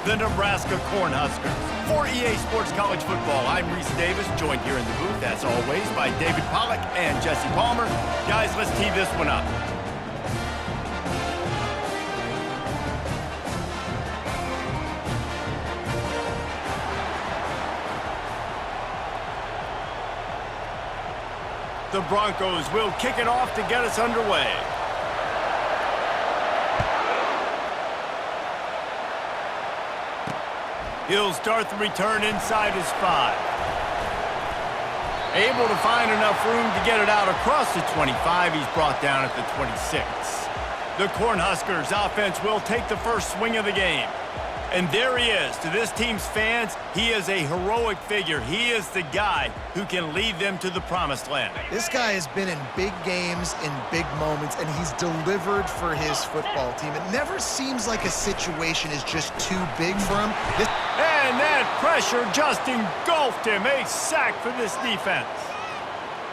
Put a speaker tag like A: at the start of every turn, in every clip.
A: the Nebraska Cornhuskers. For EA Sports College Football, I'm Reese Davis, joined here in the booth, as always, by David Pollack and Jesse Palmer. Guys, let's tee this one up. The Broncos will kick it off to get us underway. He'll start the return inside his 5. Able to find enough room to get it out across the 25. He's brought down at the 26. The Cornhuskers offense will take the first swing of the game. And there he is. To this team's fans, he is a heroic figure. He is the guy who can lead them to the promised land.
B: This guy has been in big games, in big moments, and he's delivered for his football team. It never seems like a situation is just too big for him.
A: And that pressure just engulfed him. A sack for this defense.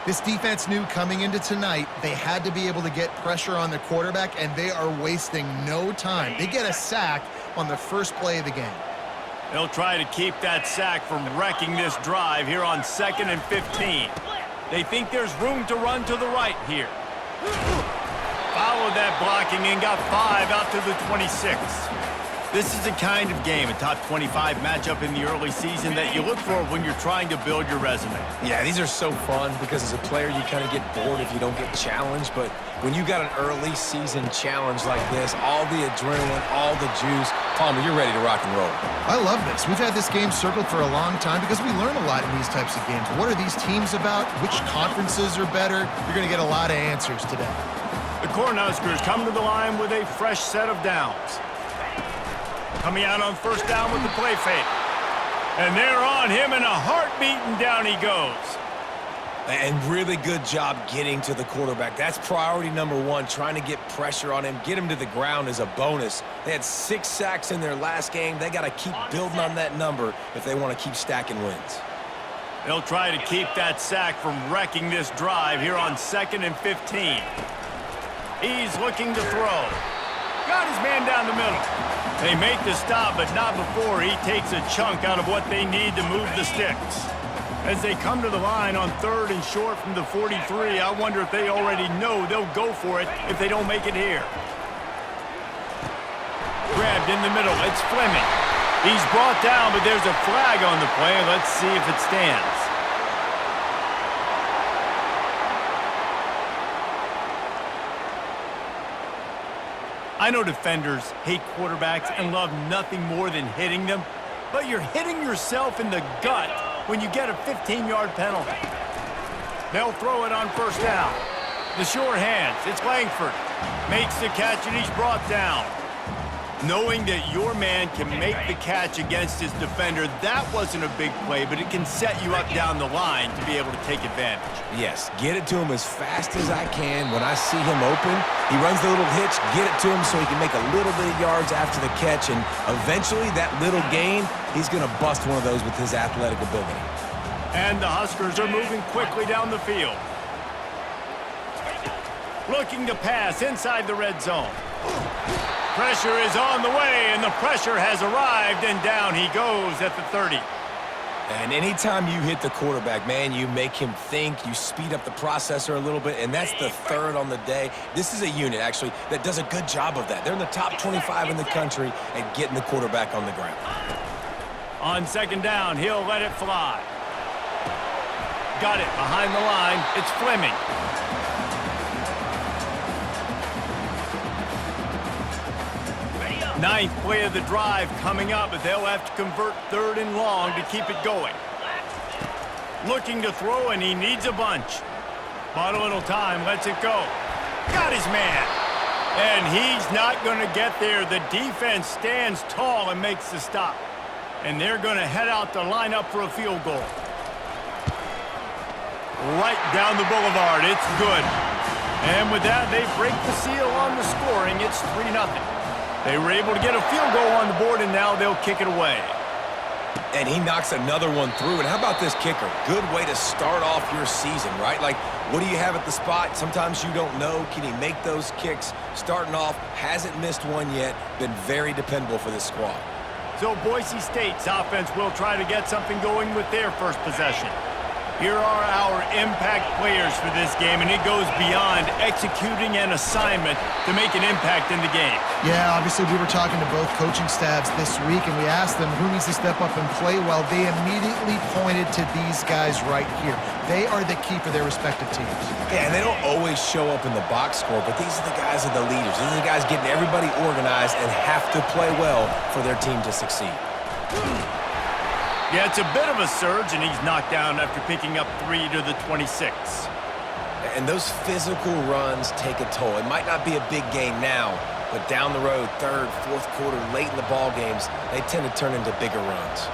B: This defense knew coming into tonight they had to be able to get pressure on the quarterback, and they are wasting no time. They get a sack on the first play of the game.
A: They'll try to keep that sack from wrecking this drive here on 2nd and 15. They think there's room to run to the right here. Followed that blocking and got 5 out to the 26. This is the kind of game, a top 25 matchup in the early season, that you look for when you're trying to build your resume.
C: Yeah, these are so fun because as a player you kind of get bored if you don't get challenged, but when you got an early season challenge like this, all the adrenaline, all the juice, Palmer, you're ready to rock and roll.
B: I love this. We've had this game circled for a long time because we learn a lot in these types of games. What are these teams about? Which conferences are better? You're going to get a lot of answers today.
A: The Cornhuskers come to the line with a fresh set of downs. Coming out on first down with the play fake. And they're on him in a heartbeat, and down he goes.
C: And really good job getting to the quarterback. That's priority number 1, trying to get pressure on him. Get him to the ground is a bonus. They had 6 sacks in their last game. They got to keep building on that number if they want to keep stacking wins.
A: They'll try to keep that sack from wrecking this drive here on 2nd and 15. He's looking to throw. Got his man down the middle. They make the stop, but not before he takes a chunk out of what they need to move the sticks. As they come to the line on 3rd and short from the 43, I wonder if they already know they'll go for it if they don't make it here. Grabbed in the middle. It's Fleming. He's brought down, but there's a flag on the play. Let's see if it stands. I know defenders hate quarterbacks and love nothing more than hitting them, but you're hitting yourself in the gut when you get a 15-yard penalty. They'll throw it on first down. The sure hands, it's Langford. Makes the catch and he's brought down. Knowing that your man can make the catch against his defender, that wasn't a big play, but it can set you up down the line to be able to take advantage.
C: Yes, get it to him as fast as I can. When I see him open, he runs the little hitch, get it to him so he can make a little bit of yards after the catch, and eventually that little gain, he's going to bust one of those with his athletic ability.
A: And the Huskers are moving quickly down the field. Looking to pass inside the red zone. Pressure is on the way, and the pressure has arrived, and down he goes at the 30.
C: And anytime you hit the quarterback, man, you make him think, you speed up the processor a little bit, and that's the 3rd on the day. This is a unit, actually, that does a good job of that. They're in the top 25 in the country at getting the quarterback on the ground.
A: On 2nd down, he'll let it fly. Got it behind the line. It's Fleming. Ninth play of the drive coming up, but they'll have to convert 3rd and long to keep it going. Looking to throw, and he needs a bunch. Bought a little time, lets it go. Got his man. And he's not going to get there. The defense stands tall and makes the stop. And they're going to head out to line up for a field goal. Right down the boulevard. It's good. And with that, they break the seal on the scoring. It's 3-0. They were able to get a field goal on the board, and now they'll kick it away.
C: And he knocks another one through. And how about this kicker? Good way to start off your season, right? Like, what do you have at the spot? Sometimes you don't know. Can he make those kicks? Starting off, hasn't missed one yet. Been very dependable for this squad.
A: So Boise State's offense will try to get something going with their first possession. Here are our impact players for this game, and it goes beyond executing an assignment to make an impact in the game.
B: Yeah, obviously we were talking to both coaching staffs this week, and we asked them who needs to step up and play well. They immediately pointed to these guys right here. They are the key for their respective teams.
C: Yeah, and they don't always show up in the box score, but these are the guys that are the leaders. These are the guys getting everybody organized and have to play well for their team to succeed.
A: Yeah, it's a bit of a surge, and he's knocked down after picking up 3 to the 26.
C: And those physical runs take a toll. It might not be a big gain now, but down the road, third, fourth quarter, late in the ball games, they tend to turn into bigger runs.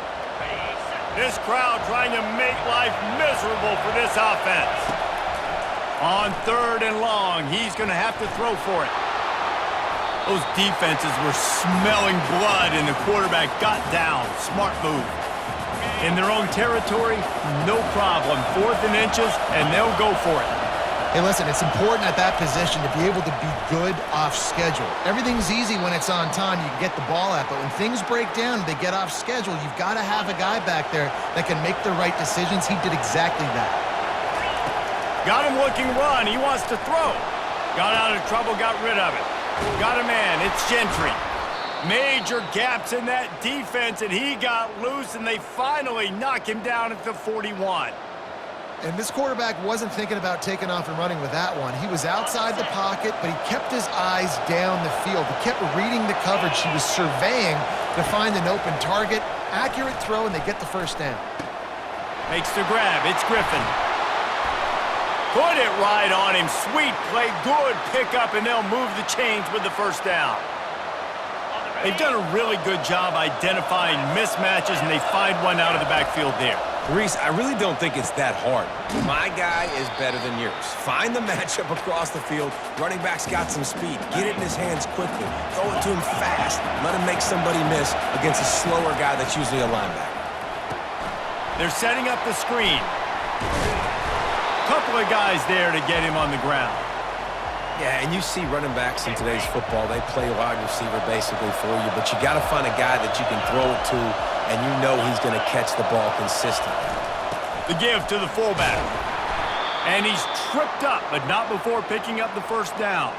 A: This crowd trying to make life miserable for this offense. On 3rd and long, he's going to have to throw for it. Those defenses were smelling blood, and the quarterback got down. Smart move. In their own territory, no problem. 4th and inches, and they'll go for it.
B: Hey, listen, it's important at that position to be able to be good off schedule. Everything's easy when it's on time. You can get the ball out, but when things break down and they get off schedule, you've got to have a guy back there that can make the right decisions. He did exactly that.
A: Got him looking run. He wants to throw. Got out of trouble, got rid of it. Got a man. It's Gentry. Major gaps in that defense, and he got loose, and they finally knock him down at the 41.
B: And this quarterback wasn't thinking about taking off and running with that one. He was outside the pocket, but he kept his eyes down the field. He kept reading the coverage. He was surveying to find an open target. Accurate throw, and they get the first down.
A: Makes the grab. It's Griffin. Put it right on him. Sweet play. Good pickup, and they'll move the chains with the first down. They've done a really good job identifying mismatches, and they find one out of the backfield there.
C: Reese, I really don't think it's that hard. My guy is better than yours. Find the matchup across the field. Running back's got some speed. Get it in his hands quickly. Throw it to him fast. Let him make somebody miss against a slower guy that's usually a linebacker.
A: They're setting up the screen. Couple of guys there to get him on the ground.
C: Yeah, and you see running backs in today's football, they play wide receiver basically for you, but you got to find a guy that you can throw it to, and you know he's going to catch the ball consistently.
A: The give to the fullback. And he's tripped up, but not before picking up the first down.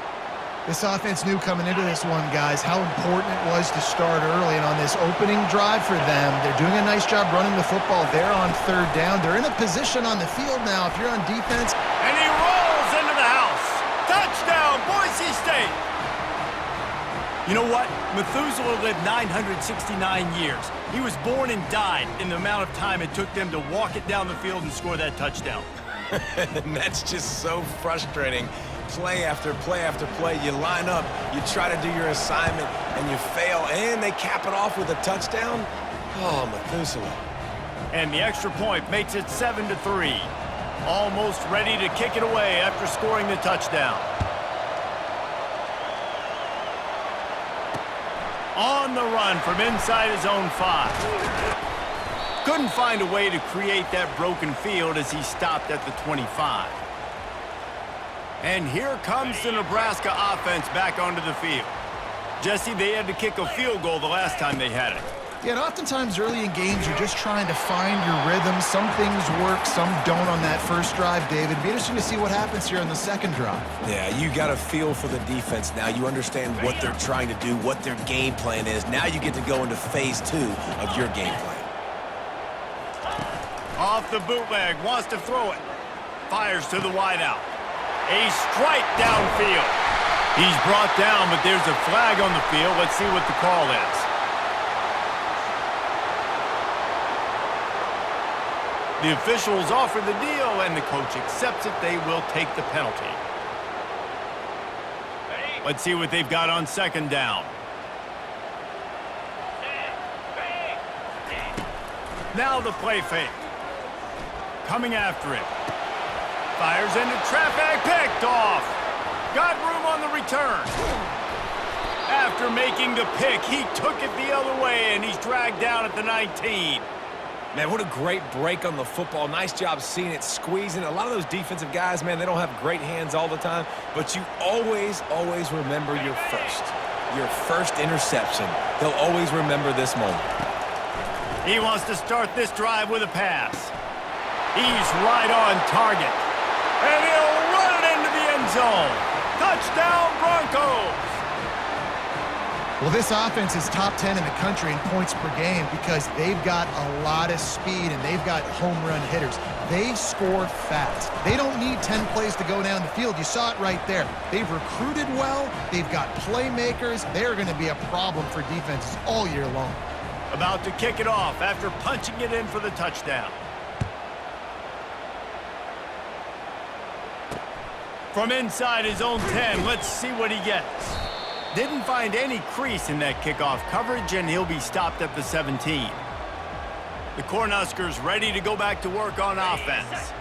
B: This offense knew coming into this one, guys, how important it was to start early. And on this opening drive for them, they're doing a nice job running the football. They're on 3rd down. They're in a position on the field now. If you're on defense.
A: And he rolls into the house. Touchdown, Boise State! You know what? Methuselah lived 969 years. He was born and died in the amount of time it took them to walk it down the field and score that touchdown.
C: And that's just so frustrating. Play after play after play. You line up, you try to do your assignment, and you fail, and they cap it off with a touchdown? Oh, Methuselah.
A: And the extra point makes it 7-3. Almost ready to kick it away after scoring the touchdown. On the run from inside his own 5. Couldn't find a way to create that broken field as he stopped at the 25. And here comes the Nebraska offense back onto the field. Jesse, they had to kick a field goal the last time they had it.
B: Yeah, and oftentimes early in games, you're just trying to find your rhythm. Some things work, some don't on that first drive, David. It'd be interesting to see what happens here on the second drive.
C: Yeah, you got a feel for the defense now. You understand what they're trying to do, what their game plan is. Now you get to go into phase 2 of your game plan.
A: Off the bootleg, wants to throw it. Fires to the wideout. A strike downfield. He's brought down, but there's a flag on the field. Let's see what the call is. The officials offer the deal, and the coach accepts it. They will take the penalty. Let's see what they've got on second down. Now the play fake. Coming after it. Fires into traffic, picked off. Got room on the return. After making the pick, he took it the other way, and he's dragged down at the 19.
C: Man, what a great break on the football. Nice job seeing it, squeezing. A lot of those defensive guys, man, they don't have great hands all the time, but you always remember your first. your first interception. They'll always remember this moment.
A: He wants to start this drive with a pass. He's right on target. And he'll run it into the end zone. Touchdown, Broncos!
B: Well, this offense is top 10 in the country in points per game because they've got a lot of speed and they've got home run hitters. They score fast. They don't need 10 plays to go down the field. You saw it right there. They've recruited well. They've got playmakers. They're going to be a problem for defenses all year long.
A: About to kick it off after punching it in for the touchdown. From inside his own 10, let's see what he gets. Didn't find any crease in that kickoff coverage, and he'll be stopped at the 17. The Cornhuskers ready to go back to work on offense.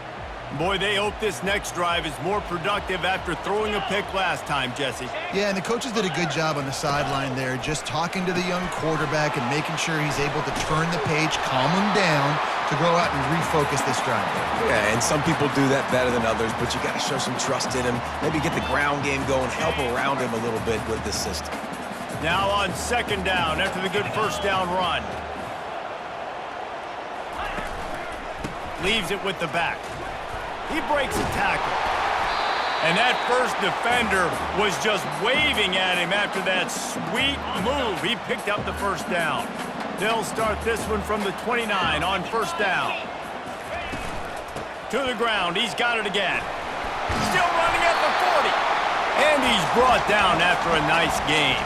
A: Boy, they hope this next drive is more productive after throwing a pick last time, Jesse.
B: Yeah, and the coaches did a good job on the sideline there, just talking to the young quarterback and making sure he's able to turn the page, calm him down, to go out and refocus this drive.
C: Yeah, and some people do that better than others, but you got to show some trust in him. Maybe get the ground game going, help around him a little bit with this system.
A: Now on second down after the good first down run. Leaves it with the back. He breaks a tackle. And that first defender was just waving at him after that sweet move. He picked up the first down. They'll start this one from the 29 on first down. To the ground. He's got it again. Still running at the 40. And he's brought down after a nice game.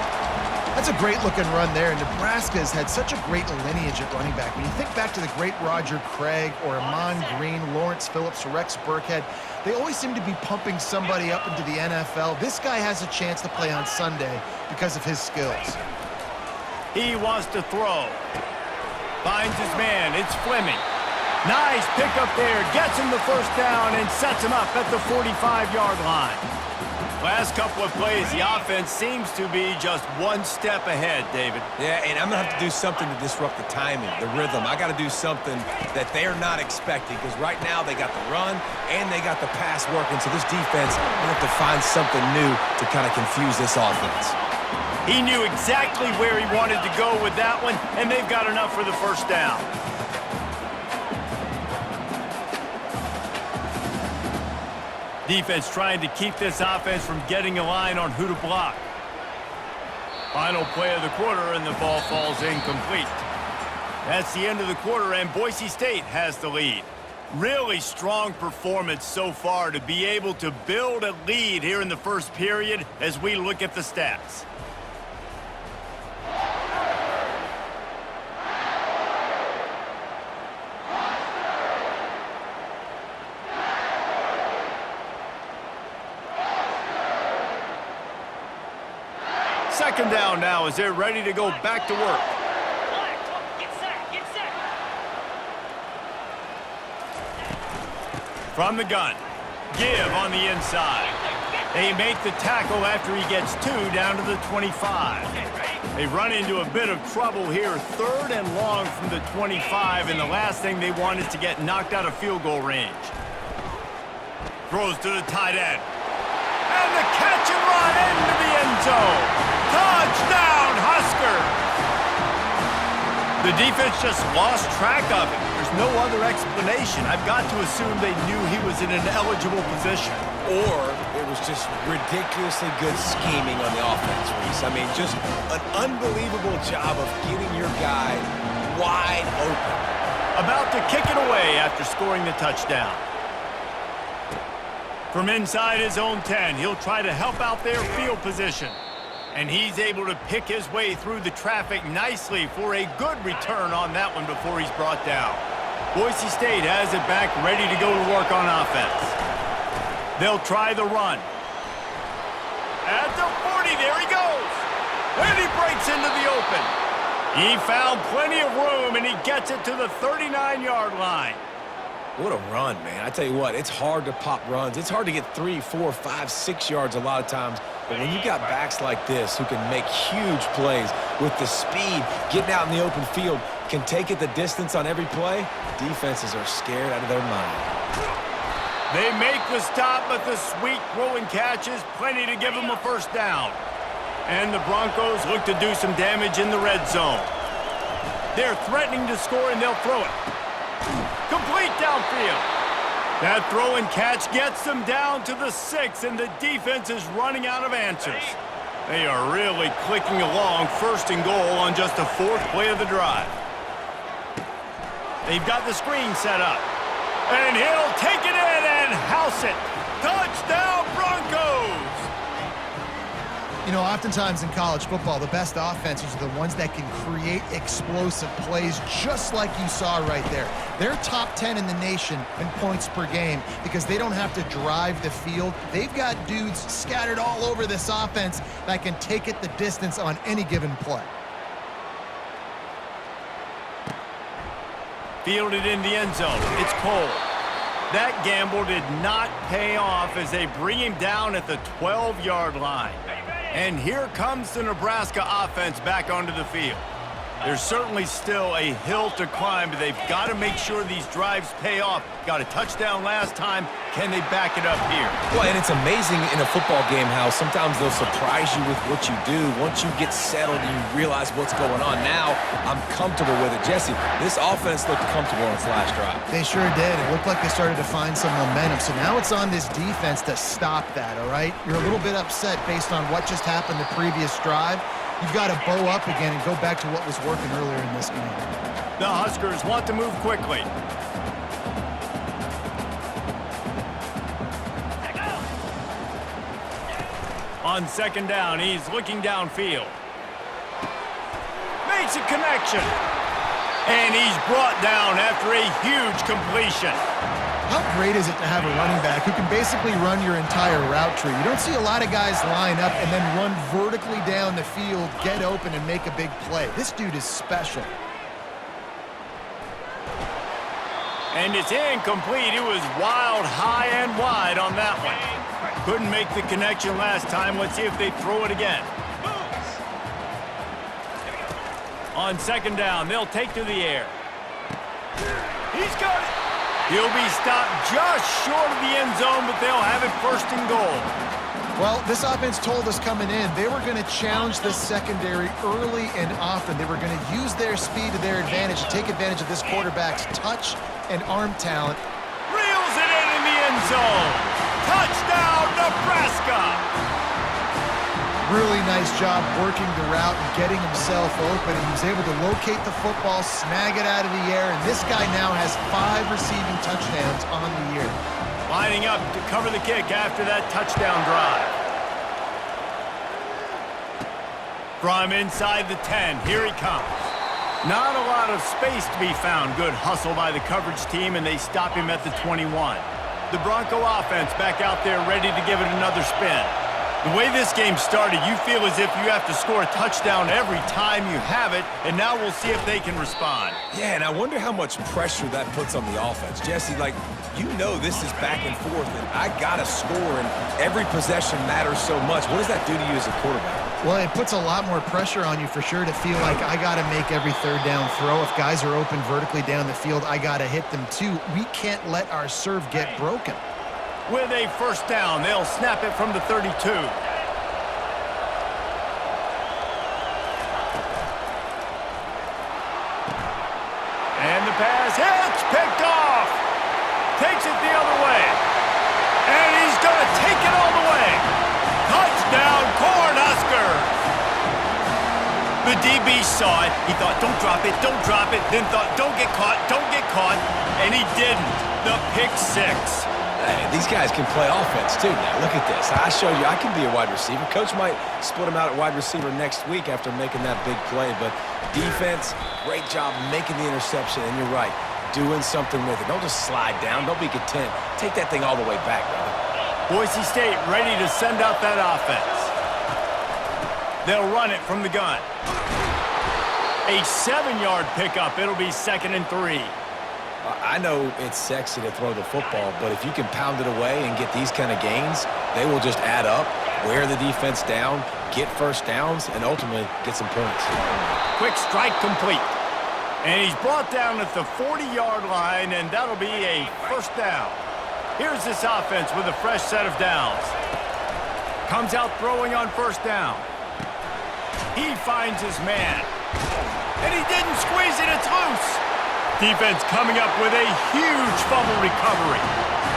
B: That's a great-looking run there. Nebraska's had such a great lineage at running back. When you think back to the great Roger Craig or Amon Green, Lawrence Phillips, Rex Burkhead, they always seem to be pumping somebody up into the NFL. This guy has a chance to play on Sunday because of his skills.
A: He wants to throw. Finds his man. It's Fleming. Nice pickup there. Gets him the first down and sets him up at the 45-yard line. Last couple of plays, the offense seems to be just one step ahead, David.
C: Yeah, and I'm going to have to do something to disrupt the timing, the rhythm. I got to do something that they're not expecting because right now they got the run and they got the pass working. So this defense will have to find something new to kind of confuse this offense.
A: He knew exactly where he wanted to go with that one, and they've got enough for the first down. Defense trying to keep this offense from getting a line on who to block. Final play of the quarter, and the ball falls incomplete. That's the end of the quarter, and Boise State has the lead. Really strong performance so far to be able to build a lead here in the first period as we look at the stats. Second down now as they're ready to go back to work. From the gun. Give on the inside. They make the tackle after he gets two down to the 25. They run into a bit of trouble here. Third and long from the 25, and the last thing they want is to get knocked out of field goal range. Throws to the tight end. And the catch and run into the end zone. Touchdown, Huskers! The defense just lost track of him. There's no other explanation. I've got to assume they knew he was in an eligible position.
C: Or it was just ridiculously good scheming on the offense, Reese. I mean, just an unbelievable job of getting your guy wide open.
A: About to kick it away after scoring the touchdown. From inside his own 10, he'll try to help out their field position. And he's able to pick his way through the traffic nicely for a good return on that one before he's brought down. Boise State has it back ready to go to work on offense. They'll try the run. At the 40, there he goes. And he breaks into the open. He found plenty of room, and he gets it to the 39-yard line.
C: What a run, man. I tell you what, it's hard to pop runs. It's hard to get 3, 4, 5, 6 yards a lot of times. But when you got backs like this who can make huge plays with the speed, getting out in the open field, can take it the distance on every play, defenses are scared out of their mind.
A: They make the stop, but the sweet throwing catch is plenty to give them a first down. And the Broncos look to do some damage in the red zone. They're threatening to score, and they'll throw it. Complete downfield. That throw and catch gets them down to the 6, and the defense is running out of answers. They are really clicking along, 1st and goal on just the 4th play of the drive. They've got the screen set up. And he'll take it in and house it. Touchdown, Broncos!
B: You know, oftentimes in college football, the best offenses are the ones that can create explosive plays just like you saw right there. They're top 10 in the nation in points per game because they don't have to drive the field. They've got dudes scattered all over this offense that can take it the distance on any given play.
A: Fielded in the end zone. It's Cole. That gamble did not pay off as they bring him down at the 12-yard line. And here comes the Nebraska offense back onto the field. There's certainly still a hill to climb, but they've got to make sure these drives pay off. Got a touchdown last time. Can they back it up here?
C: Well, and it's amazing in a football game how sometimes they'll surprise you with what you do. Once you get settled and you realize what's going on, now I'm comfortable with it. Jesse, this offense looked comfortable on its last drive.
B: They sure did. It looked like they started to find some momentum. So now it's on this defense to stop that, all right? You're a little bit upset based on what just happened the previous drive. You've got to bow up again and go back to what was working earlier in this game.
A: The Huskers want to move quickly. On 2nd down, he's looking downfield. Makes a connection. And he's brought down after a huge completion.
B: How great is it to have a running back who can basically run your entire route tree? You don't see a lot of guys line up and then run vertically down the field, get open, and make a big play. This dude is special.
A: And it's incomplete. It was wild, high and wide on that one. Couldn't make the connection last time. Let's see if they throw it again. On 2nd down, they'll take to the air. He's got it. He'll be stopped just short of the end zone, but they'll have it 1st and goal.
B: Well, this offense told us coming in they were going to challenge the secondary early and often. They were going to use their speed to their advantage and take advantage of this quarterback's touch and arm talent.
A: Reels it in the end zone. Touchdown, Nebraska!
B: Really nice job working the route and getting himself open. And he was able to locate the football, snag it out of the air, and this guy now has 5 receiving touchdowns on the year.
A: Lining up to cover the kick after that touchdown drive. From inside the 10, here he comes. Not a lot of space to be found. Good hustle by the coverage team, and they stop him at the 21. The Bronco offense back out there ready to give it another spin. The way this game started, you feel as if you have to score a touchdown every time you have it, and now we'll see if they can respond.
C: Yeah, and I wonder how much pressure that puts on the offense. Jesse, like, you know this is back and forth, and I got to score, and every possession matters so much. What does that do to you as a quarterback?
B: Well, it puts a lot more pressure on you for sure to feel like I got to make every 3rd down throw. If guys are open vertically down the field, I got to hit them too. We can't let our serve get broken.
A: With a 1st down, they'll snap it from the 32. And the pass hits, picked off. Takes it the other way. And he's going to take it all the way. Touchdown, Cornhuskers. The DB saw it. He thought, don't drop it, don't drop it. Then thought, don't get caught, don't get caught. And he didn't. The pick 6.
C: Hey, these guys can play offense, too. Now, look at this. I showed you I can be a wide receiver. Coach might split him out at wide receiver next week after making that big play. But defense, great job making the interception. And you're right, doing something with it. Don't just slide down. Don't be content. Take that thing all the way back, brother.
A: Boise State ready to send out that offense. They'll run it from the gun. A 7-yard pickup. It'll be 2nd and 3.
C: I know it's sexy to throw the football, but if you can pound it away and get these kind of gains, they will just add up, wear the defense down, get 1st downs, and ultimately get some points.
A: Quick strike complete. And he's brought down at the 40-yard line, and that'll be a 1st down. Here's this offense with a fresh set of downs. Comes out throwing on 1st down. He finds his man. And he didn't squeeze it, it's loose. Defense coming up with a huge fumble recovery.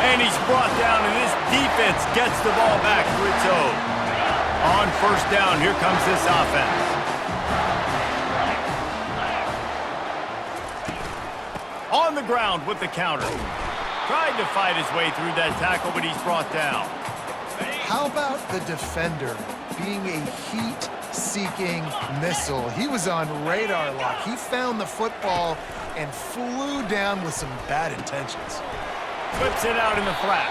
A: And he's brought down, and this defense gets the ball back for its own. On first down, here comes this offense. On the ground with the counter. Tried to fight his way through that tackle, but he's brought down.
B: How about the defender being a heat-seeking missile? He was on radar lock. He found the football and flew down with some bad intentions.
A: Flips it out in the flat.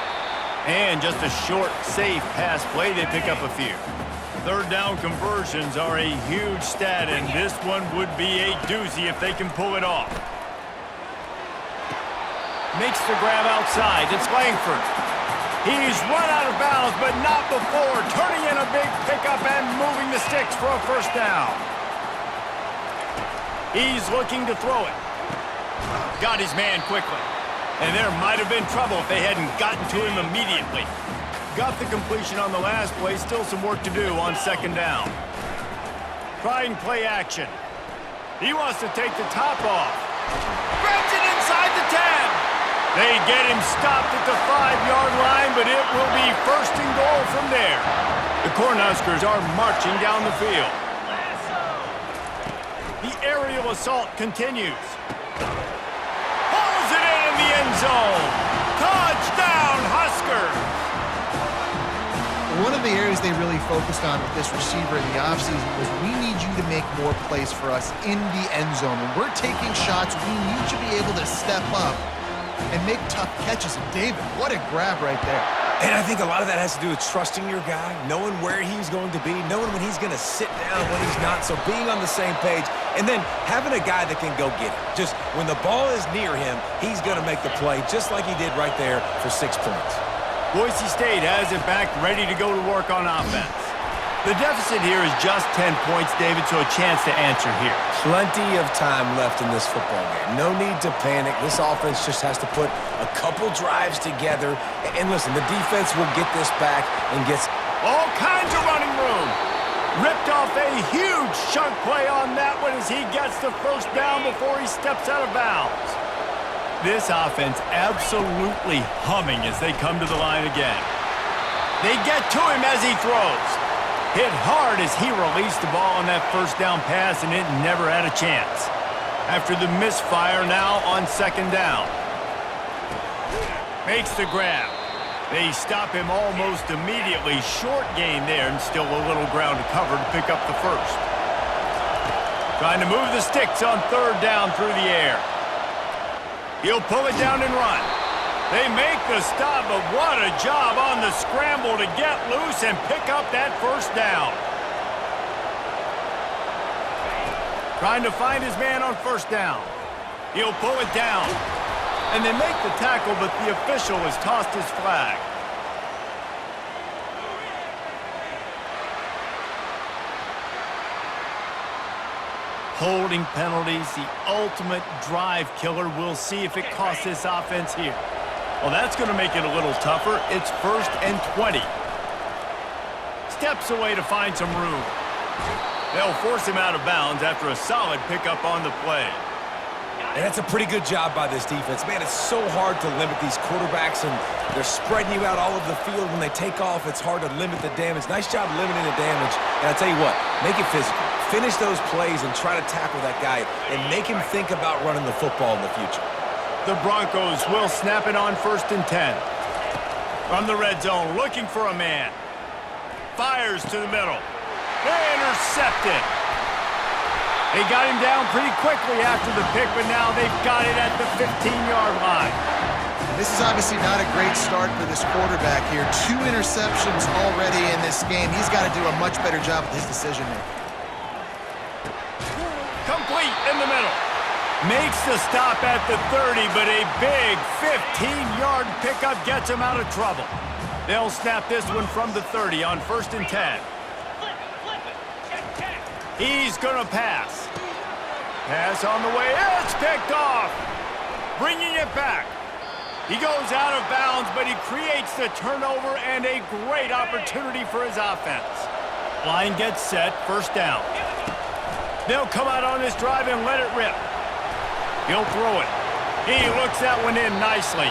A: And just a short, safe pass play, they pick up a few. Third down conversions are a huge stat, and this one would be a doozy if they can pull it off. Makes the grab outside. It's Langford. He's run out of bounds, but not before. Turning in a big pickup and moving the sticks for a first down. He's looking to throw it. Got his man quickly. And there might have been trouble if they hadn't gotten to him immediately. Got the completion on the last play. Still some work to do on second down. Trying play action. He wants to take the top off. Grabs it inside the 10. They get him stopped at the 5-yard line, but it will be first and goal from there. The Cornhuskers are marching down the field. The aerial assault continues. Pulls it in the end zone. Touchdown, Huskers!
B: One of the areas they really focused on with this receiver in the offseason was we need you to make more plays for us in the end zone. When we're taking shots, we need you to be able to step up and make tough catches. And David, what a grab right there.
C: And I think a lot of that has to do with trusting your guy, knowing where he's going to be, knowing when he's going to sit down, when he's not, so being on the same page, and then having a guy that can go get it. Just when the ball is near him, he's going to make the play, just like he did right there for 6 points.
A: Boise State has it back, ready to go to work on offense. The deficit here is just 10 points, David, so a chance to answer here.
C: Plenty of time left in this football game. No need to panic. This offense just has to put a couple drives together. And listen, the defense will get this back and gets
A: all kinds of running room. Ripped off a huge chunk play on that one as he gets the first down before he steps out of bounds. This offense absolutely humming as they come to the line again. They get to him as he throws. Hit hard as he released the ball on that first down pass, and it never had a chance. After the misfire, now on second down. Makes the grab. They stop him almost immediately. Short gain there, and still a little ground to cover to pick up the first. Trying to move the sticks on third down through the air. He'll pull it down and run. They make the stop, but what a job on the scramble to get loose and pick up that first down. Trying to find his man on first down. He'll pull it down. And they make the tackle, but the official has tossed his flag. Holding penalties, the ultimate drive killer. We'll see if it costs this offense here. Well, that's going to make it a little tougher. It's 1st and 20. Steps away to find some room. They'll force him out of bounds after a solid pickup on the play.
C: And that's a pretty good job by this defense. Man, it's so hard to limit these quarterbacks, and they're spreading you out all over the field. When they take off, it's hard to limit the damage. Nice job limiting the damage. And I tell you what, make it physical. Finish those plays and try to tackle that guy and make him think about running the football in the future.
A: The Broncos will snap it on 1st and 10. From the red zone, looking for a man. Fires to the middle. Intercepted. They got him down pretty quickly after the pick, but now they've got it at the 15-yard line.
B: This is obviously not a great start for this quarterback here. 2 interceptions already in this game. He's got to do a much better job with his decision-making.
A: Complete in the middle. Makes the stop at the 30, but a big 15-yard pickup gets him out of trouble. They'll snap this one from the 30 on 1st and 10. He's going to pass. Pass on the way. It's picked off. Bringing it back. He goes out of bounds, but he creates the turnover and a great opportunity for his offense. Line gets set. First down. They'll come out on this drive and let it rip. He'll throw it. He looks that one in nicely.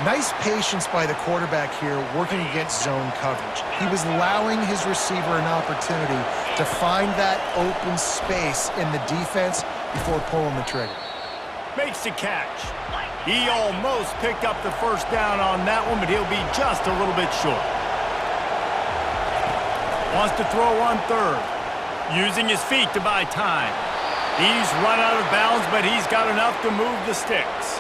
B: Nice patience by the quarterback here working against zone coverage. He was allowing his receiver an opportunity to find that open space in the defense before pulling the trigger.
A: Makes the catch. He almost picked up the first down on that one, but he'll be just a little bit short. Wants to throw on third. Using his feet to buy time. He's run out of bounds, but he's got enough to move the sticks.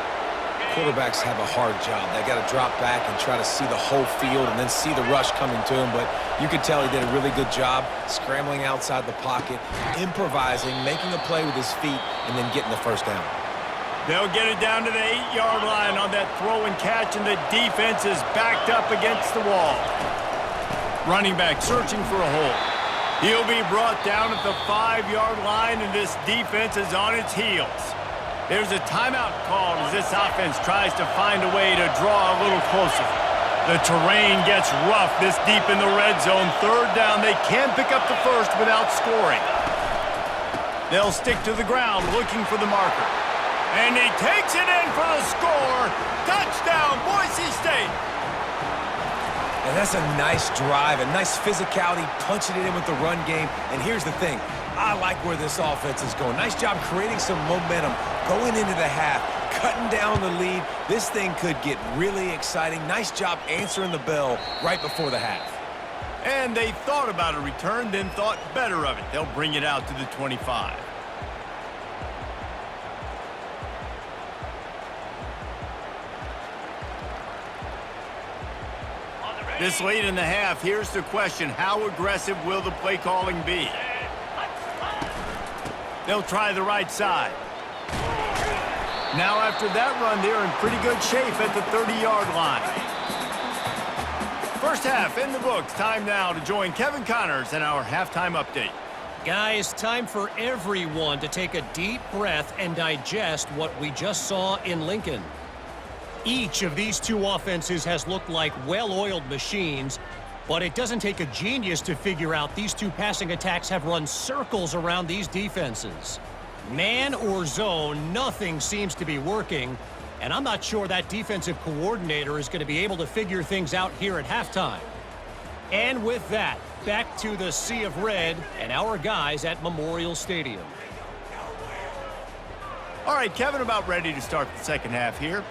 C: Quarterbacks have a hard job. They got to drop back and try to see the whole field and then see the rush coming to him. But you could tell he did a really good job scrambling outside the pocket, improvising, making a play with his feet, and then getting the first down.
A: They'll get it down to the 8-yard line on that throw and catch, and the defense is backed up against the wall. Running back searching for a hole. He'll be brought down at the 5-yard line, and this defense is on its heels. There's a timeout called as this offense tries to find a way to draw a little closer. The terrain gets rough this deep in the red zone. Third down, they can't pick up the first without scoring. They'll stick to the ground looking for the marker. And he takes it in for the score. Touchdown, Boise State.
C: And that's a nice drive, a nice physicality, punching it in with the run game. And here's the thing. I like where this offense is going. Nice job creating some momentum, going into the half, cutting down the lead. This thing could get really exciting. Nice job answering the bell right before the half.
A: And they thought about a return, then thought better of it. They'll bring it out to the 25. This late in the half, here's the question. How aggressive will the play calling be? They'll try the right side. Now after that run, they're in pretty good shape at the 30-yard line. First half in the books. Time now to join Kevin Connors in our halftime update.
D: Guys, time for everyone to take a deep breath and digest what we just saw in Lincoln. Each of these two offenses has looked like well-oiled machines, but it doesn't take a genius to figure out these two passing attacks have run circles around these defenses. Man or zone, nothing seems to be working, and I'm not sure that defensive coordinator is going to be able to figure things out here at halftime. And with that, back to the Sea of Red and our guys at Memorial Stadium.
A: All right, Kevin, about ready to start the second half here.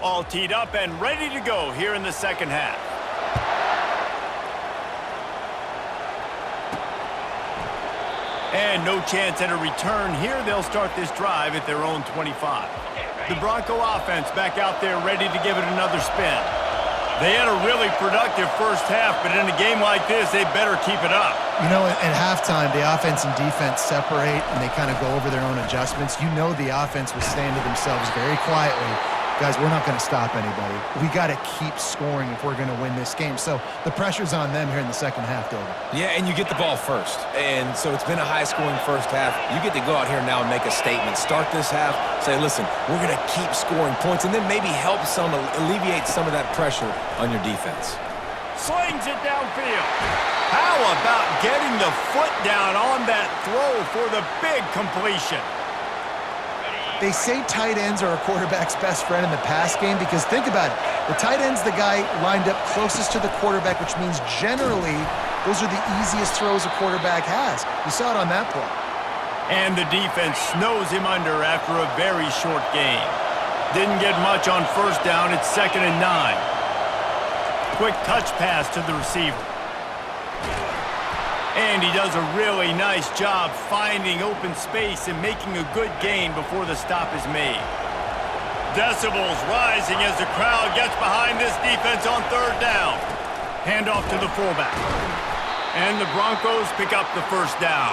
A: All teed up and ready to go here in the second half. And no chance at a return here. They'll start this drive at their own 25. The Bronco offense back out there ready to give it another spin. They had a really productive first half, but in a game like this, they better keep it up.
B: You know, at halftime, the offense and defense separate, and they kind of go over their own adjustments. You know the offense was saying to themselves very quietly, guys, we're not going to stop anybody. We got to keep scoring if we're going to win this game. So the pressure's on them here in the second half, David.
C: Yeah, and you get the ball first. And so it's been a high-scoring first half. You get to go out here now and make a statement. Start this half, say, listen, we're going to keep scoring points, and then maybe help some, alleviate some of that pressure on your defense.
A: Slings it downfield. How about getting the foot down on that throw for the big completion?
B: They say tight ends are a quarterback's best friend in the pass game because think about it. The tight end's the guy lined up closest to the quarterback, which means generally those are the easiest throws a quarterback has. You saw it on that play.
A: And the defense snows him under after a very short game. Didn't get much on first down. It's 2nd and 9. Quick touch pass to the receiver. And he does a really nice job finding open space and making a good gain before the stop is made. Decibels rising as the crowd gets behind this defense on third down. Handoff to the fullback. And the Broncos pick up the first down.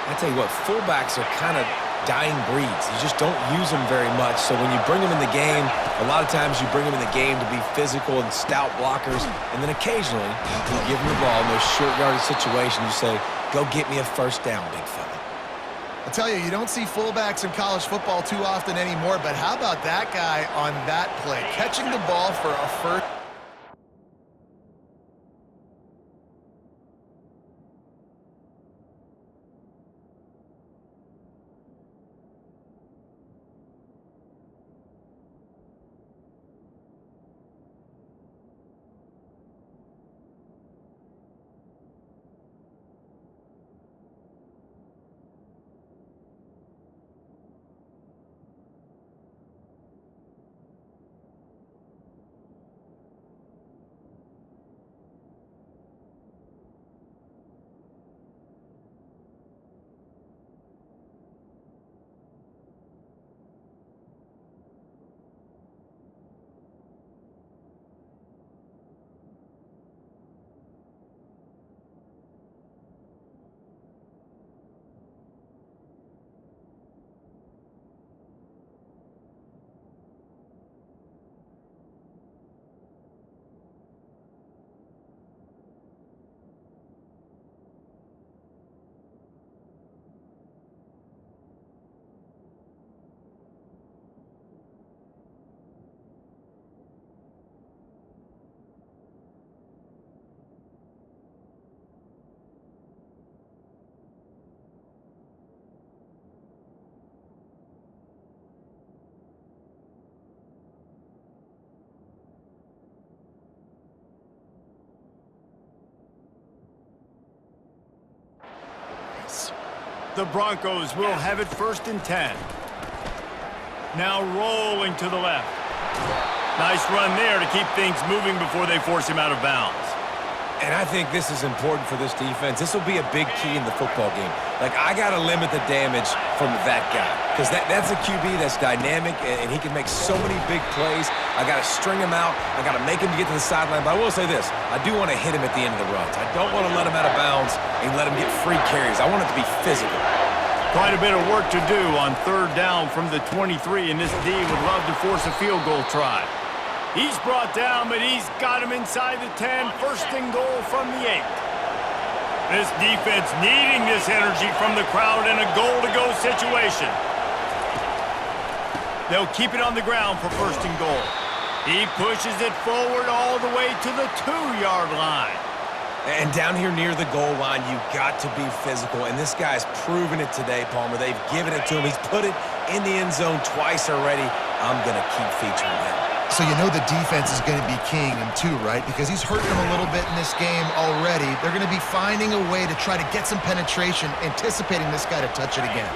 C: I tell you what, fullbacks are kind of dying breeds. You just don't use them very much. So when you bring them in the game, a lot of times you bring them in the game to be physical and stout blockers. And then occasionally, you give them the ball in those short yardage situations. You say, go get me a first down, big fella.
B: I tell you, you don't see fullbacks in college football too often anymore, but how about that guy on that play? Catching the ball for a first.
A: The Broncos will have it 1st and 10. Now rolling to the left. Nice run there to keep things moving before they force him out of bounds.
C: And I think this is important for this defense. This will be a big key in the football game. Like, I got to limit the damage from that guy because that's a QB that's dynamic, and he can make so many big plays. I got to string him out. I got to make him get to the sideline. But I will say this. I do want to hit him at the end of the runs. I don't want to let him out of bounds and let him get free carries. I want it to be physical.
A: Quite a bit of work to do on 3rd down from the 23, and this D would love to force a field goal try. He's brought down, but he's got him inside the 10. 1st and goal from the 8. This defense needing this energy from the crowd in a goal-to-go situation. They'll keep it on the ground for 1st and goal. He pushes it forward all the way to the 2-yard line.
C: And down here near the goal line, you got to be physical. And this guy's proven it today, Palmer. They've given it to him. He's put it in the end zone twice already. I'm going to keep featuring him.
B: So you know the defense is going to be keying him too, right? Because he's hurting them a little bit in this game already. They're going to be finding a way to try to get some penetration, anticipating this guy to touch it again.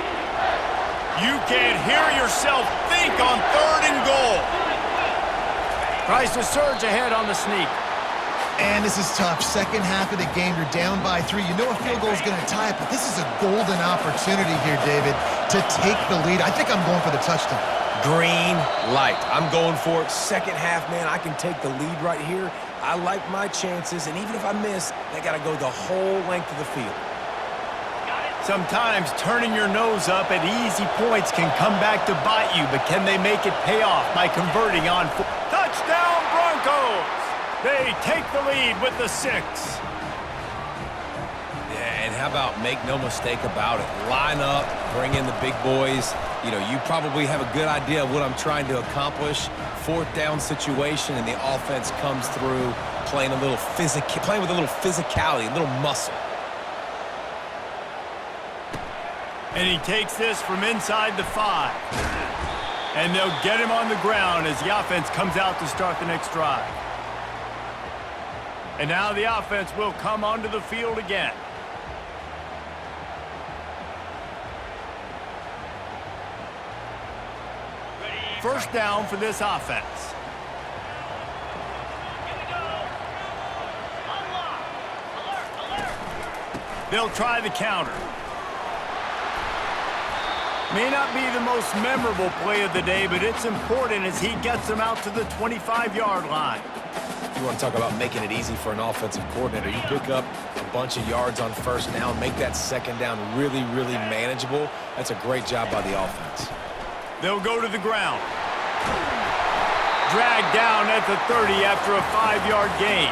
A: You can't hear yourself think on 3rd and goal. Tries to surge ahead on the sneak.
B: And this is tough. Second half of the game, you're down by 3. You know a field goal is going to tie it, but this is a golden opportunity here, David, to take the lead. I think I'm going for the touchdown.
C: Green light. I'm going for it. Second half, man, I can take the lead right here. I like my chances, and even if I miss, they got to go the whole length of the field.
A: Sometimes turning your nose up at easy points can come back to bite you, but can they make it pay off by converting on touchdown Broncos? They take the lead with the 6.
C: Yeah, and how about make no mistake about it? Line up, bring in the big boys. You know, you probably have a good idea of what I'm trying to accomplish. 4th down situation, and the offense comes through playing with a little physicality, a little muscle.
A: And he takes this from inside the 5. And they'll get him on the ground as the offense comes out to start the next drive. And now the offense will come onto the field again. First down for this offense. They'll try the counter. May not be the most memorable play of the day, but it's important as he gets them out to the 25-yard line.
C: You want to talk about making it easy for an offensive coordinator. You pick up a bunch of yards on 1st down, make that 2nd down really, really manageable. That's a great job by the offense.
A: They'll go to the ground. Dragged down at the 30 after a 5-yard gain.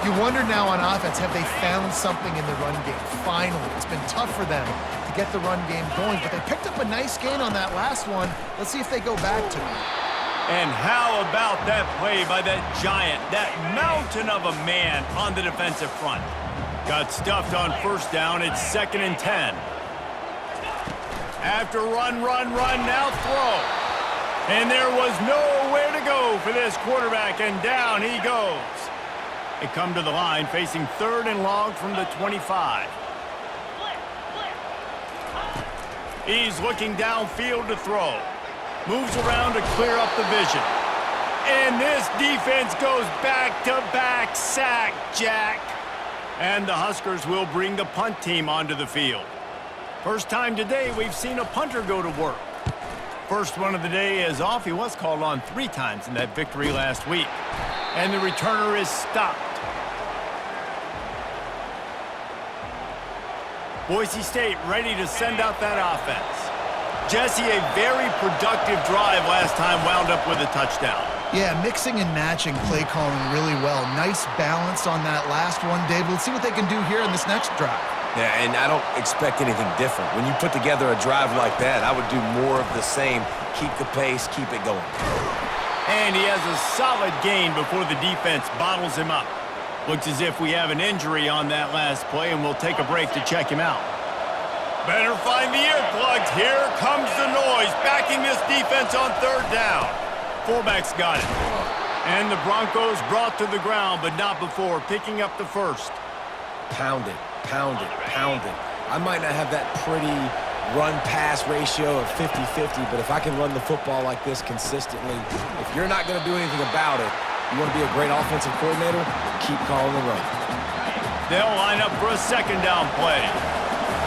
B: You wonder now on offense, have they found something in the run game? Finally, it's been tough for them to get the run game going, but they picked up a nice gain on that last one. Let's see if they go back to it.
A: And how about that play by that giant, that mountain of a man on the defensive front? Got stuffed on 1st down. It's 2nd and 10. After run, now throw. And there was nowhere to go for this quarterback, and down he goes. They come to the line facing 3rd and long from the 25. He's looking downfield to throw. Moves around to clear up the vision. And this defense goes back-to-back sack, Jack. And the Huskers will bring the punt team onto the field. First time today we've seen a punter go to work. First one of the day is off. He was called on 3 times in that victory last week. And the returner is stopped. Boise State ready to send out that offense. Jesse, a very productive drive last time, wound up with a touchdown.
B: Yeah, mixing and matching play calling really well. Nice balance on that last one, Dave. Let's see what they can do here in this next drive.
C: Yeah, and I don't expect anything different. When you put together a drive like that, I would do more of the same. Keep the pace, keep it going.
A: And he has a solid gain before the defense bottles him up. Looks as if we have an injury on that last play, and we'll take a break to check him out. Better find the earplugs. Here comes the noise, backing this defense on 3rd down. Fullback's got it. And the Broncos brought to the ground, but not before picking up the 1st.
C: Pound it, pound it, pound it. I might not have that pretty run-pass ratio of 50-50, but if I can run the football like this consistently, if you're not going to do anything about it, you want to be a great offensive coordinator, keep calling the run.
A: They'll line up for a second down play.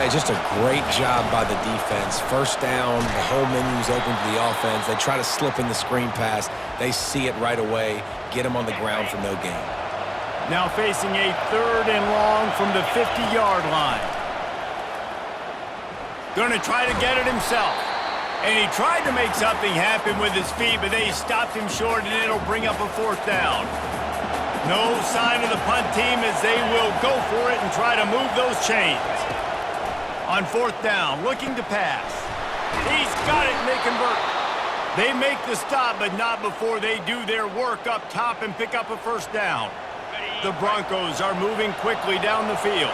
C: Hey, just a great job by the defense. First down, the whole menu's open to the offense. They try to slip in the screen pass. They see it right away, get them on the ground for no gain.
A: Now facing a 3rd and long from the 50-yard line. Going to try to get it himself. And he tried to make something happen with his feet, but they stopped him short, and it'll bring up a 4th down. No sign of the punt team as they will go for it and try to move those chains. On 4th down, looking to pass. He's got it, and they convert. They make the stop, but not before they do their work up top and pick up a 1st down. The Broncos are moving quickly down the field.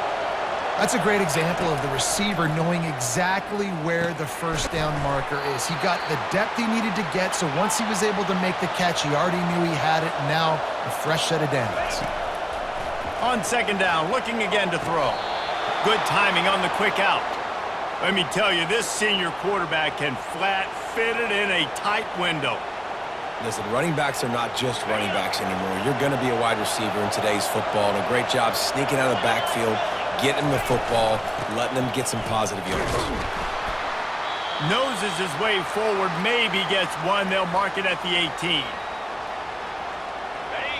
B: That's a great example of the receiver knowing exactly where the 1st down marker is. He got the depth he needed to get, so once he was able to make the catch, he already knew he had it, and now a fresh set of downs.
A: On 2nd down, looking again to throw. Good timing on the quick out. Let me tell you, this senior quarterback can flat fit it in a tight window.
C: Listen, running backs are not just running backs anymore. You're going to be a wide receiver in today's football, and a great job sneaking out of the backfield, getting the football, letting them get some positive yards.
A: Noses his way forward, maybe gets one. They'll mark it at the 18.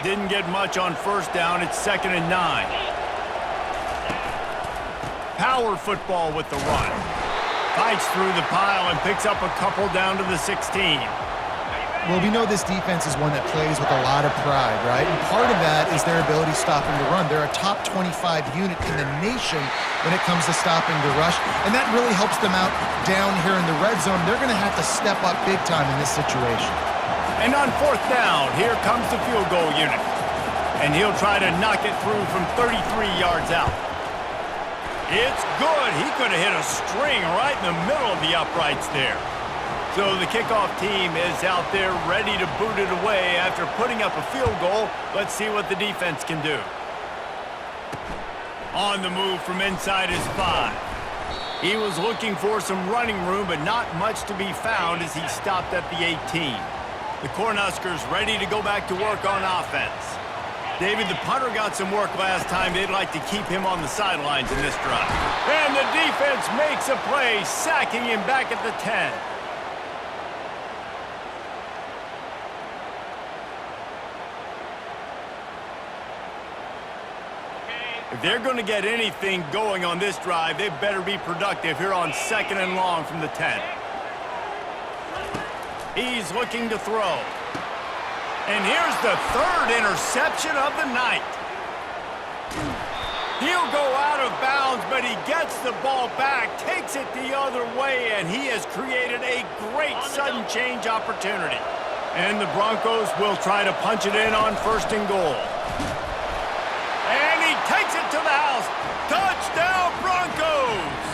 A: Didn't get much on 1st down. It's 2nd and 9. Power football with the run. Fights through the pile and picks up a couple down to the 16.
B: Well, we know this defense is one that plays with a lot of pride, right? And part of that is their ability stopping the run. They're a top 25 unit in the nation when it comes to stopping the rush, and that really helps them out down here in the red zone. They're going to have to step up big time in this situation.
A: And on 4th down, here comes the field goal unit. And he'll try to knock it through from 33 yards out. It's good. He could have hit a string right in the middle of the uprights there. So the kickoff team is out there ready to boot it away after putting up a field goal. Let's see what the defense can do. On the move from inside his 5. He was looking for some running room, but not much to be found as he stopped at the 18. The Cornhuskers ready to go back to work on offense. David, the punter got some work last time. They'd like to keep him on the sidelines in this drive. And the defense makes a play, sacking him back at the 10. If they're going to get anything going on this drive, they better be productive here on 2nd and long from the 10. He's looking to throw. And here's the 3rd interception of the night. He'll go out of bounds, but he gets the ball back, takes it the other way, and he has created a great sudden change opportunity. And the Broncos will try to punch it in on 1st and goal. And he takes it to the house. Touchdown, Broncos!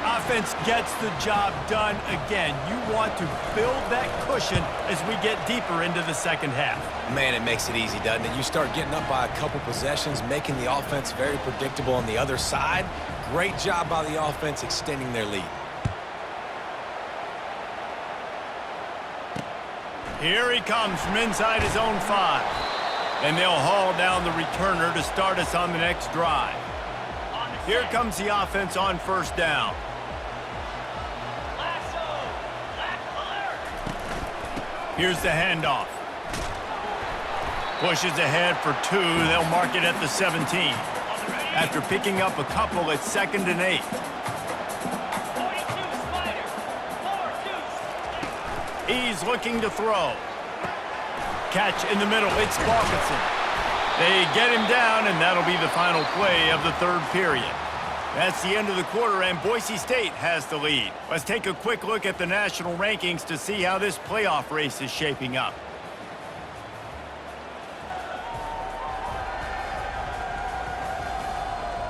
A: Offense gets the job done again. You want to build that cushion as we get deeper into the 2nd half.
C: Man, it makes it easy, doesn't it? You start getting up by a couple possessions, making the offense very predictable on the other side. Great job by the offense extending their lead.
A: Here he comes from inside his own 5. And they'll haul down the returner to start us on the next drive. Here comes the offense on 1st down. Here's the handoff. Pushes ahead for 2. They'll mark it at the 17. After picking up a couple, it's 2nd and 8. He's looking to throw. Catch in the middle. It's Balkinson. They get him down, and that'll be the final play of the 3rd period. That's the end of the quarter, and Boise State has the lead. Let's take a quick look at the national rankings to see how this playoff race is shaping up.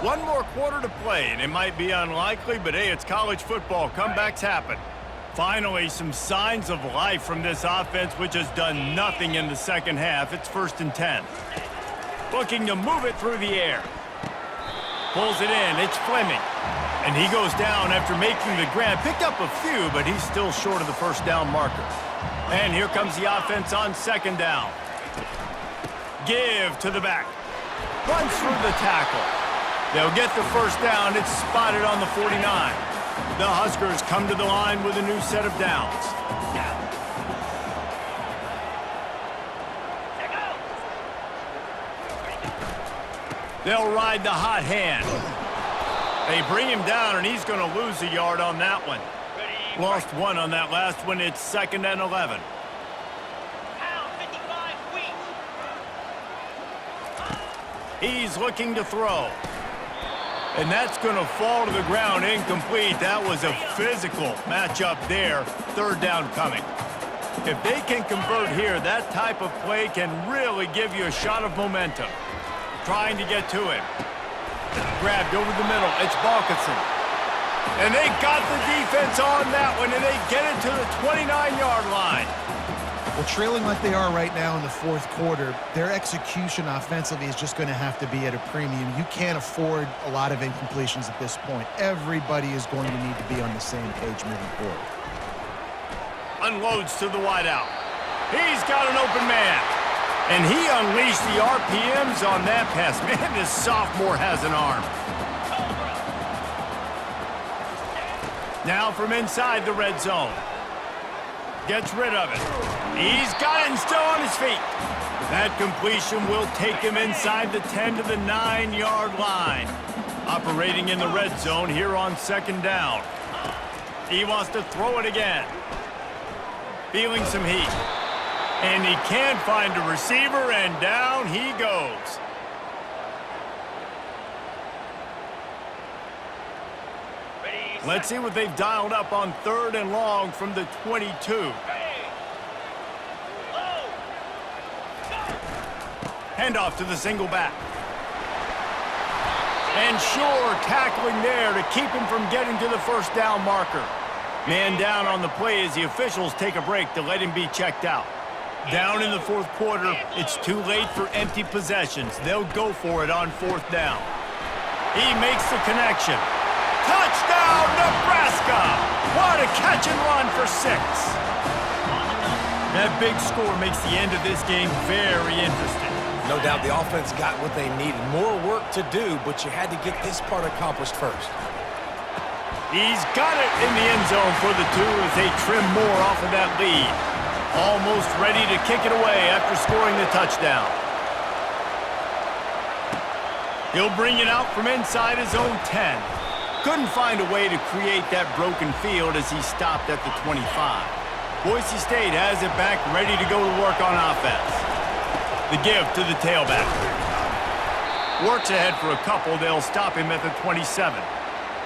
A: One more quarter to play, and it might be unlikely, but hey, it's college football. Comebacks happen. Finally, some signs of life from this offense, which has done nothing in the 2nd half. It's 1st and 10. Looking to move it through the air. Pulls it in. It's Fleming. And he goes down after making the grab. Picked up a few, but he's still short of the first down marker. And here comes the offense on second down. Give to the back. Runs through the tackle. They'll get the first down. It's spotted on the 49. The Huskers come to the line with a new set of downs. They'll ride the hot hand. They bring him down, and he's going to lose a yard on that one. Lost one on that last one. It's 2nd and 11. He's looking to throw. And that's going to fall to the ground incomplete. That was a physical matchup there. 3rd down coming. If they can convert here, that type of play can really give you a shot of momentum. Trying to get to him. Grabbed over the middle. It's Balkinson. And they got the defense on that one, and they get it to the 29-yard line.
B: Well, trailing like they are right now in the 4th quarter, their execution offensively is just going to have to be at a premium. You can't afford a lot of incompletions at this point. Everybody is going to need to be on the same page moving forward.
A: Unloads to the wideout. He's got an open man. And he unleashed the RPMs on that pass. Man, this sophomore has an arm. Now from inside the red zone. Gets rid of it. He's got it and still on his feet. That completion will take him inside the 10 to the 9-yard line. Operating in the red zone here on 2nd down. He wants to throw it again. Feeling some heat. And he can't find a receiver, and down he goes. Let's see what they've dialed up on 3rd and long from the 22. Handoff to the single back. And sure, tackling there to keep him from getting to the first down marker. Man down on the play as the officials take a break to let him be checked out. Down in the 4th quarter, it's too late for empty possessions. They'll go for it on 4th down. He makes the connection. Touchdown, Nebraska! What a catch and run for 6. That big score makes the end of this game very interesting.
C: No doubt the offense got what they needed. More work to do, but you had to get this part accomplished first.
A: He's got it in the end zone for the 2 as they trim more off of that lead. Almost ready to kick it away after scoring the touchdown. He'll bring it out from inside his own 10. Couldn't find a way to create that broken field as he stopped at the 25. Boise State has it back, ready to go to work on offense. The give to the tailback. Works ahead for a couple. They'll stop him at the 27.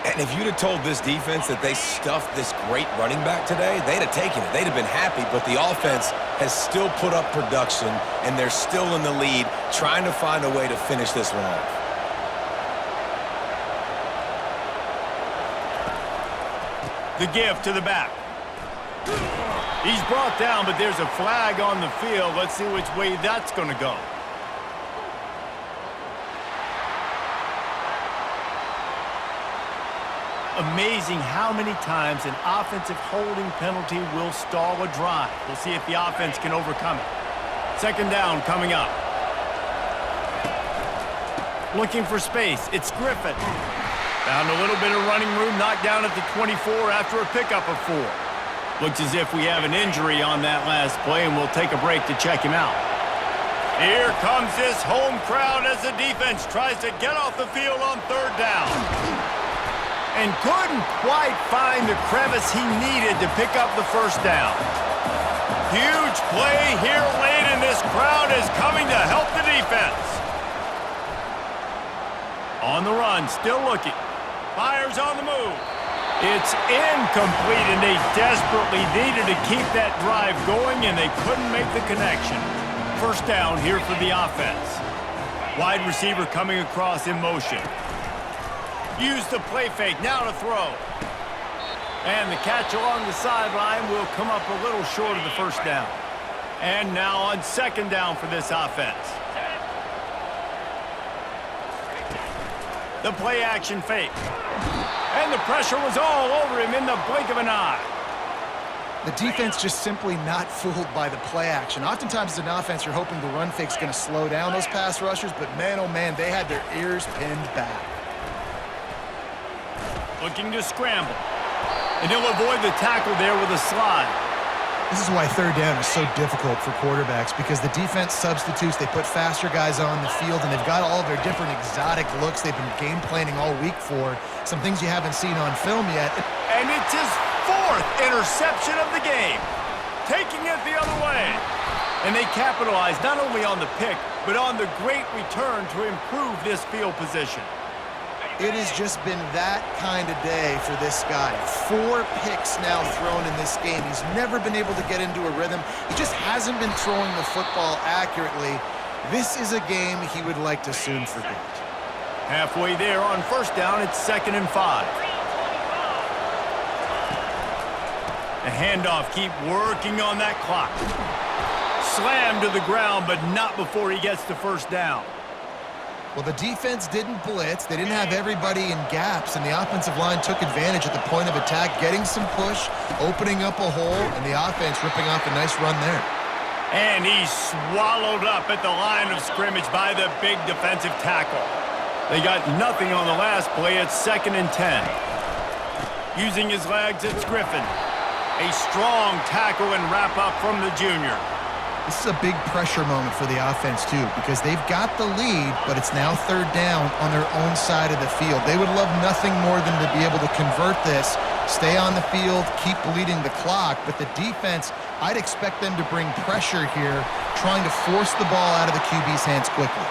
C: And if you'd have told this defense that they stuffed this great running back today, they'd have taken it. They'd have been happy, but the offense has still put up production, and they're still in the lead, trying to find a way to finish this one off.
A: The give to the back. He's brought down, but there's a flag on the field. Let's see which way that's going to go. Amazing how many times an offensive holding penalty will stall a drive. We'll see if the offense can overcome it. 2nd down coming up. Looking for space. It's Griffin. Found a little bit of running room, knocked down at the 24 after a pickup of 4. Looks as if we have an injury on that last play, and we'll take a break to check him out. Here comes this home crowd as the defense tries to get off the field on 3rd down. And couldn't quite find the crevice he needed to pick up the first down. Huge play here late, and this crowd is coming to help the defense. On the run, still looking. Fires on the move. It's incomplete, and they desperately needed to keep that drive going, and they couldn't make the connection. First down here for the offense. Wide receiver coming across in motion. Use the play fake, now to throw. And the catch along the sideline will come up a little short of the first down. And now on 2nd down for this offense. The play action fake. And the pressure was all over him in the blink of an eye.
B: The defense just simply not fooled by the play action. Oftentimes as an offense, you're hoping the run fake's going to slow down those pass rushers, but man, oh man, they had their ears pinned back.
A: Looking to scramble. And he'll avoid the tackle there with a slide.
B: This is why third down is so difficult for quarterbacks, because the defense substitutes, they put faster guys on the field, and they've got all their different exotic looks they've been game planning all week for, some things you haven't seen on film yet.
A: And it's his 4th interception of the game, taking it the other way. And they capitalized not only on the pick, but on the great return to improve this field position.
B: It has just been that kind of day for this guy. 4 picks now thrown in this game. He's never been able to get into a rhythm. He just hasn't been throwing the football accurately. This is a game he would like to soon forget.
A: Halfway there on first down, it's 2nd and 5. The handoff, keep working on that clock. Slammed to the ground, but not before he gets the first down.
B: Well, the defense didn't blitz. They didn't have everybody in gaps, and the offensive line took advantage at the point of attack, getting some push, opening up a hole, and the offense ripping off a nice run there.
A: And he's swallowed up at the line of scrimmage by the big defensive tackle. They got nothing on the last play. It's 2nd and 10. Using his legs, it's Griffin. A strong tackle and wrap-up from the junior.
B: This is a big pressure moment for the offense, too, because they've got the lead, but it's now third down on their own side of the field. They would love nothing more than to be able to convert this, stay on the field, keep bleeding the clock, but the defense, I'd expect them to bring pressure here, trying to force the ball out of the QB's hands quickly.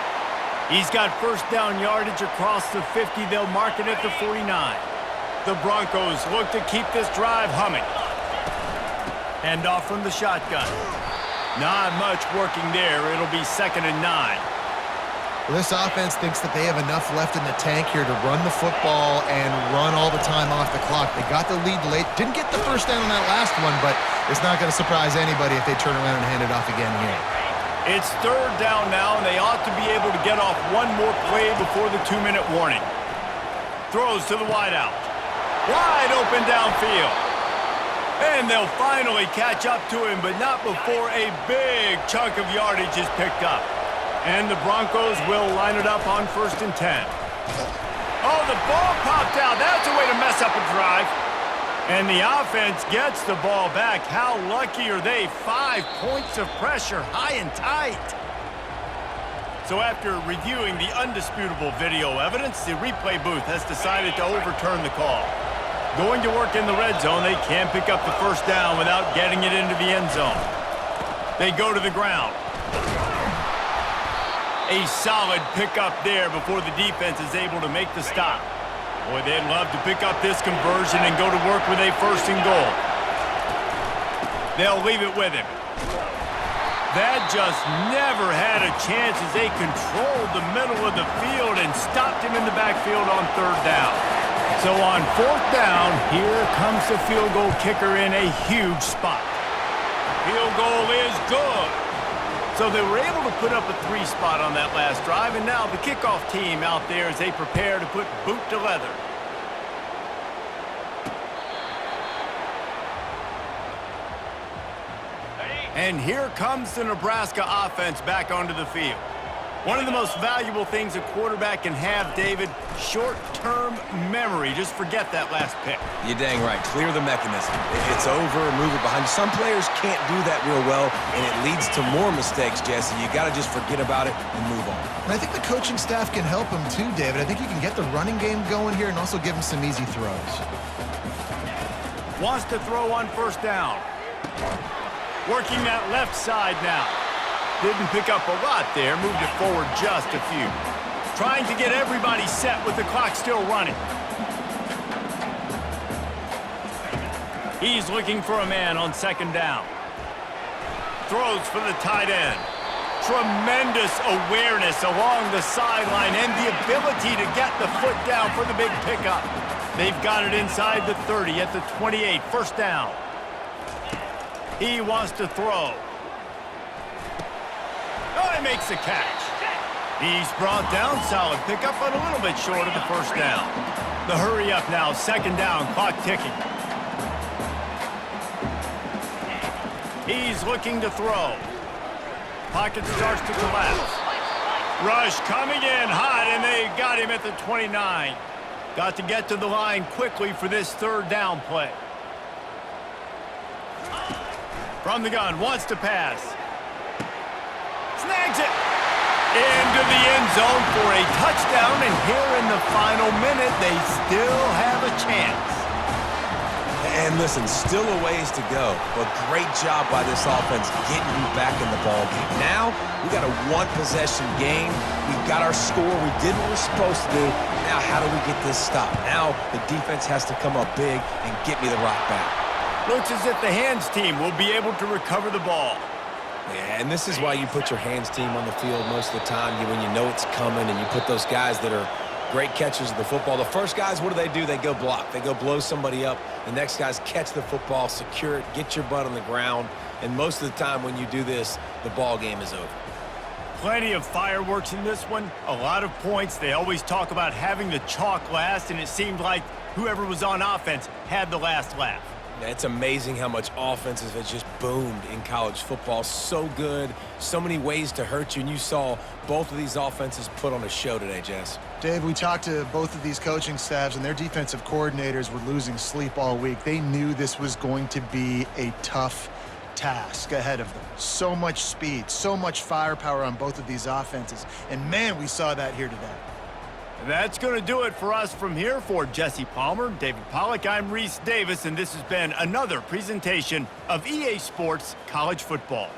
A: He's got first down yardage across the 50. They'll mark it at the 49. The Broncos look to keep this drive humming. Hand off from the shotgun. Not much working there. It'll be 2nd and 9.
B: Well, this offense thinks that they have enough left in the tank here to run the football and run all the time off the clock. They got the lead late. Didn't get the first down on that last one, but it's not going to surprise anybody if they turn around and hand it off again here.
A: It's third down now, and they ought to be able to get off one more play before the 2-minute warning. Throws to the wideout. Wide open downfield. And they'll finally catch up to him, but not before a big chunk of yardage is picked up. And the Broncos will line it up on 1st and 10. Oh, the ball popped out. That's a way to mess up a drive. And the offense gets the ball back. How lucky are they? 5 points of pressure, high and tight. So after reviewing the undisputable video evidence, the replay booth has decided to overturn the call. Going to work in the red zone, they can't pick up the first down without getting it into the end zone. They go to the ground. A solid pickup there before the defense is able to make the stop. Boy, they'd love to pick up this conversion and go to work with a 1st and goal. They'll leave it with him. That just never had a chance as they controlled the middle of the field and stopped him in the backfield on 3rd down. So on 4th down, here comes the field goal kicker in a huge spot. Field goal is good. So they were able to put up a 3 spot on that last drive, and now the kickoff team out there as they prepare to put boot to leather. And here comes the Nebraska offense back onto the field. One of the most valuable things a quarterback can have, David, short-term memory. Just forget that last pick.
C: You're dang right. Clear the mechanism. It's over, move it behind. Some players can't do that real well, and it leads to more mistakes, Jesse. You got to just forget about it and move on.
B: And I think the coaching staff can help him too, David. I think you can get the running game going here and also give him some easy throws.
A: Wants to throw on 1st down. Working that left side now. Didn't pick up a lot there, moved it forward just a few. Trying to get everybody set with the clock still running. He's looking for a man on 2nd down. Throws for the tight end. Tremendous awareness along the sideline and the ability to get the foot down for the big pickup. They've got it inside the 30 at the 28, 1st down. He wants to throw. Oh, he makes the catch. He's brought down. Solid pickup, but a little bit short of the first down. The hurry up now. Second down. Clock ticking. He's looking to throw. Pocket starts to collapse. Rush coming in hot, and they got him at the 29. Got to get to the line quickly for this third down play. From the gun, wants to pass. Snags it. Into the end zone for a touchdown, and here in the final minute, they still have a chance.
C: And listen, still a ways to go, but great job by this offense getting you back in the ballgame. Now, we got a one-possession game. We've got our score. We did what we're supposed to do. Now, how do we get this stopped? Now, the defense has to come up big and get me the rock back.
A: Looks as if the hands team will be able to recover the ball.
C: Yeah, and this is why you put your hands team on the field most of the time when you know it's coming, and you put those guys that are great catchers of the football. The first guys, what do? They go block. They go blow somebody up. The next guys catch the football, secure it, get your butt on the ground. And most of the time when you do this, the ball game is over.
A: Plenty of fireworks in this one. A lot of points. They always talk about having the chalk last, and it seemed like whoever was on offense had the last laugh.
C: It's amazing how much offenses have just boomed in college football. So good, so many ways to hurt you, and you saw both of these offenses put on a show today, Jess.
B: Dave, we talked to both of these coaching staffs, and their defensive coordinators were losing sleep all week. They knew this was going to be a tough task ahead of them. So much speed, so much firepower on both of these offenses, and man, we saw that here today.
A: That's going to do it for us from here. For Jesse Palmer, David Pollack, I'm Reese Davis, and this has been another presentation of EA Sports College Football.